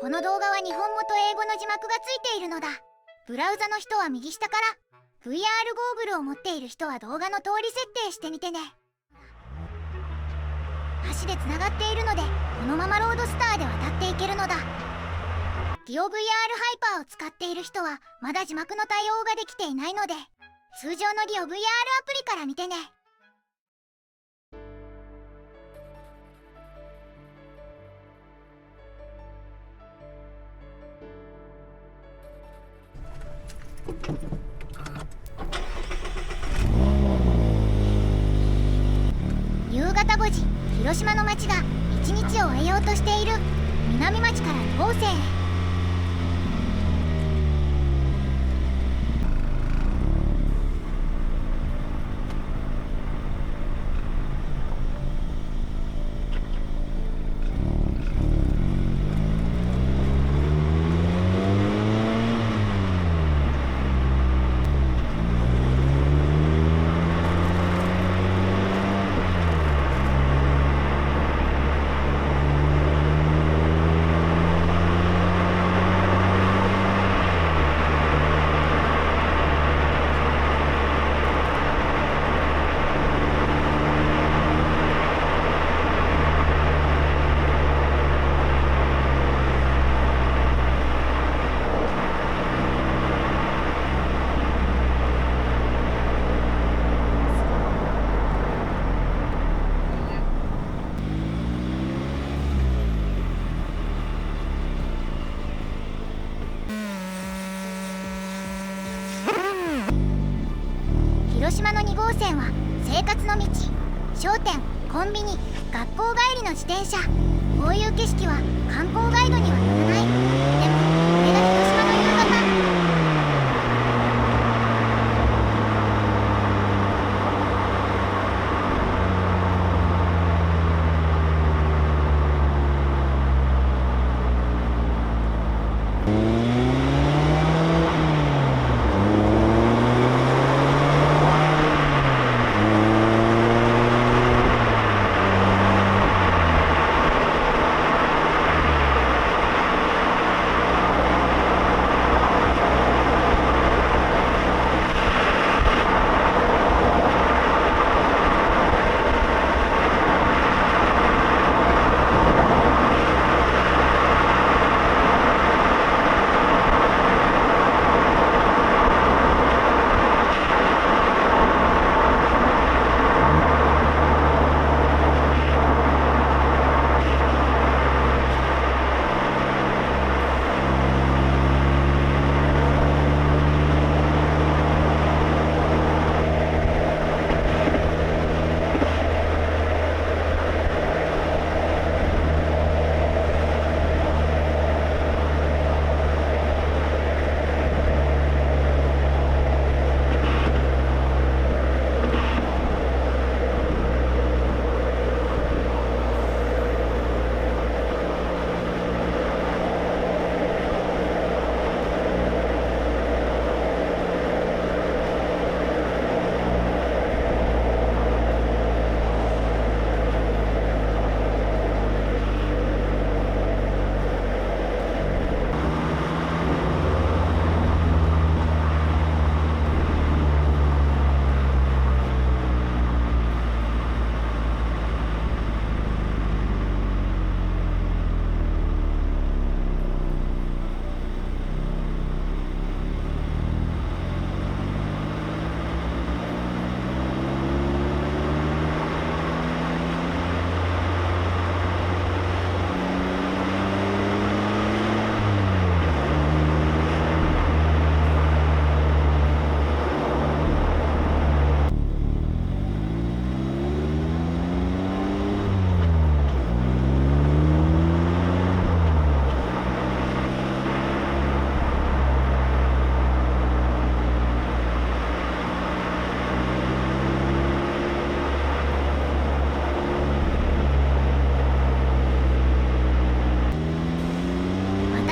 この動画は日本語と英語の字幕がついているのだ。ブラウザの人は右下から、VR ゴーグルを持っている人は動画の通り設定してみてね。橋でつながっているので、このままロードスターで渡っていけるのだ。ディオ VR ハイパーを使っている人はまだ字幕の対応ができていないので、通常のディオ VR アプリから見てね。夕方5時、広島の街が一日を終えようとしている。南町から2号線へ。広島の2号線は生活の道、商店、コンビニ、学校帰りの自転車。こういう景色は観光ガイドには載らない。でもこれが広島の夕方。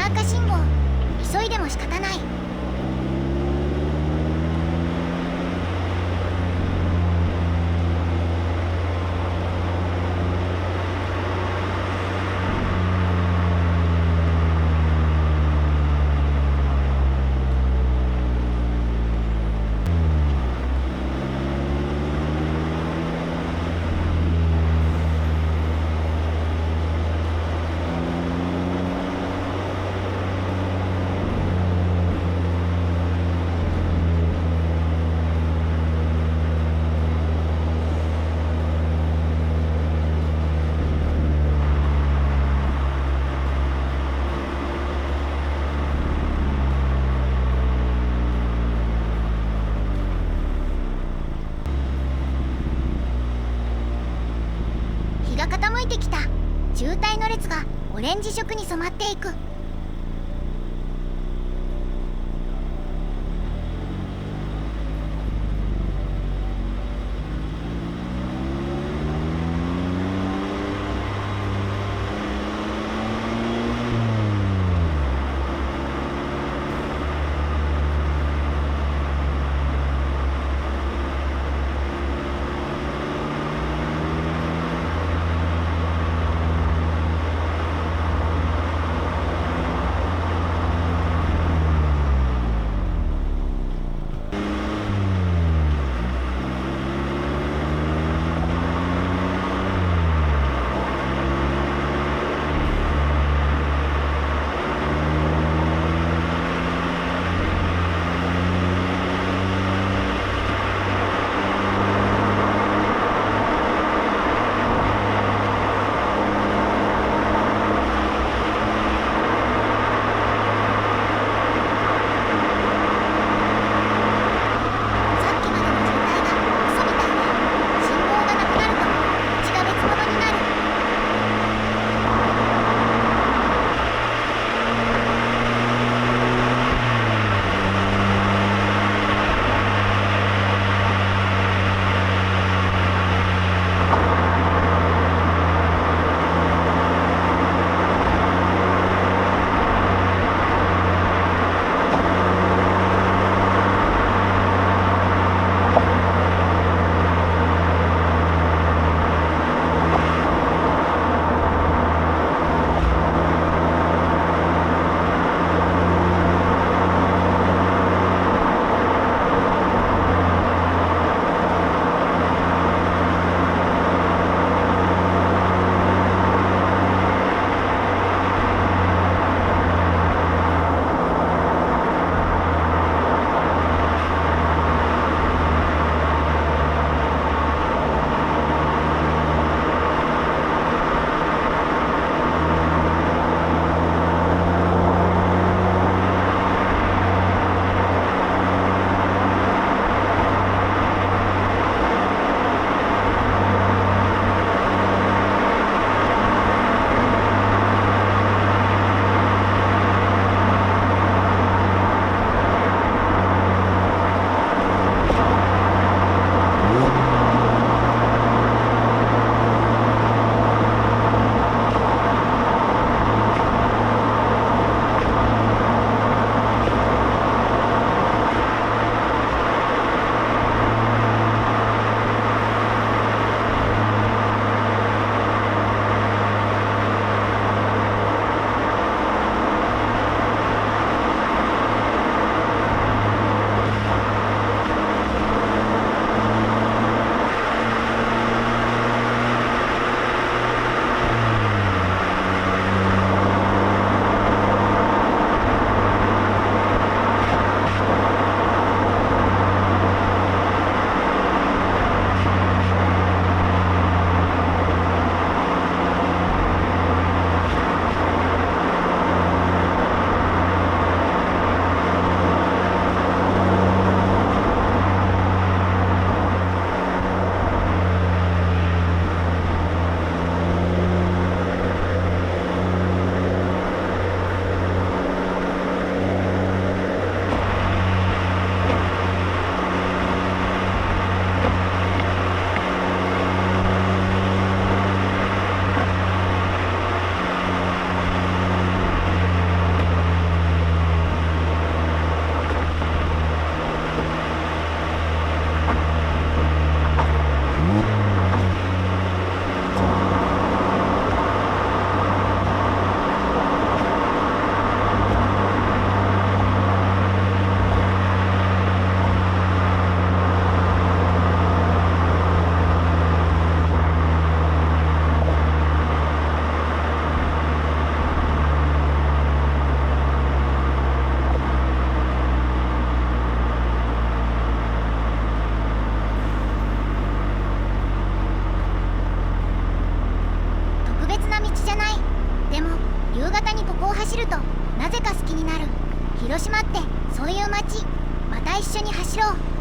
赤信号、急いでも仕方ない。の列がオレンジ色に染まっていく。広島ってそういう街。また一緒に走ろう。